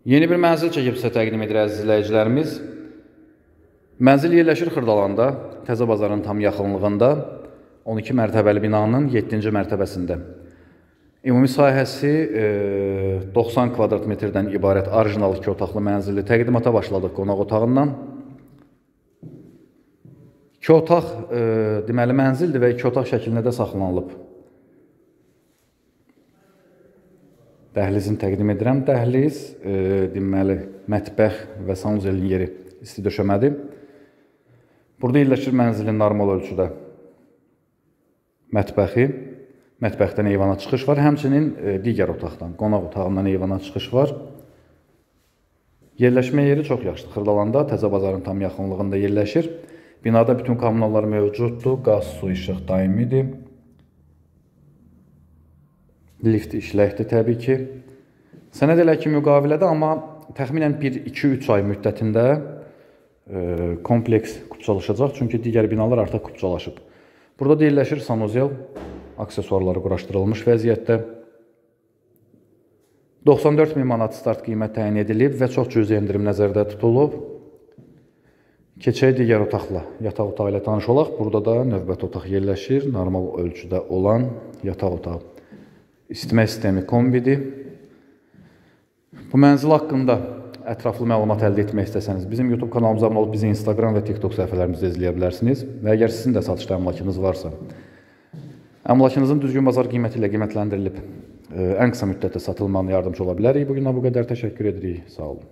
Yeni bir mənzil çəkib sizə təqdim edir əziz izləyicilərimiz. Mənzil yerləşir Xırdalanda, Təzə bazarın tam yaxınlığında, 12 mərtəbəli binanın 7-ci mərtəbəsində. Ümumi sahəsi 90 kvadrat metrdən ibarət orijinal 2 otaqlı mənzili təqdimata başladıq qonaq otağından. 2 otaq deməli mənzildir və 2 otaq şəklində də saxlanılıb. Dəhlizini təqdim edirəm. Dəhliz, deməli, mətbəx və sanuzelin yeri isti döşəmədir. Burada yerləşir mənzilin normal ölçüdə mətbəxi. Mətbəxdən eyvana çıxış var. Həmçinin digər otaqdan, qonaq otağından eyvana çıxış var. Yerləşmə yeri çox yaxşıdır. Xırdalanda, Təzə bazarın tam yaxınlığında yerləşir. Binada bütün kommunallar mövcuddur. Qaz, su, işıq daimidir. Lift işləkdir təbii ki. Sənəd elə ki müqavilədə, amma təxminən 1-2-3 ay müddətində kompleks kupçalaşacaq. Çünki digər binalar artıq kupçalaşıb. Burada yerləşir sanuzel, aksesuarları quraşdırılmış vəziyyətdə. 94 min manat start qiymət təyin edilib və çox cüzi endirim nəzərdə tutulub. Keçək digər otaqla, yataq otağı ilə tanış olaq. Burada da növbəti otaq yerləşir. Normal ölçüdə olan yataq otağı. İstimə sistemi kombidir. Bu mənzil haqqında ətraflı məlumat əldə etmək istəsəniz, bizim YouTube kanalımıza abunə olub bizi Instagram və TikTok səhifələrimizdə izləyə bilərsiniz. Və əgər sizin də satışda əmlakınız varsa, əmlakınızın düzgün bazar qiyməti ilə qiymətləndirilib ən qısa müddətdə satılmağına yardımcı ola bilərik. Bugündən bu qədər təşəkkür edirik. Sağ olun.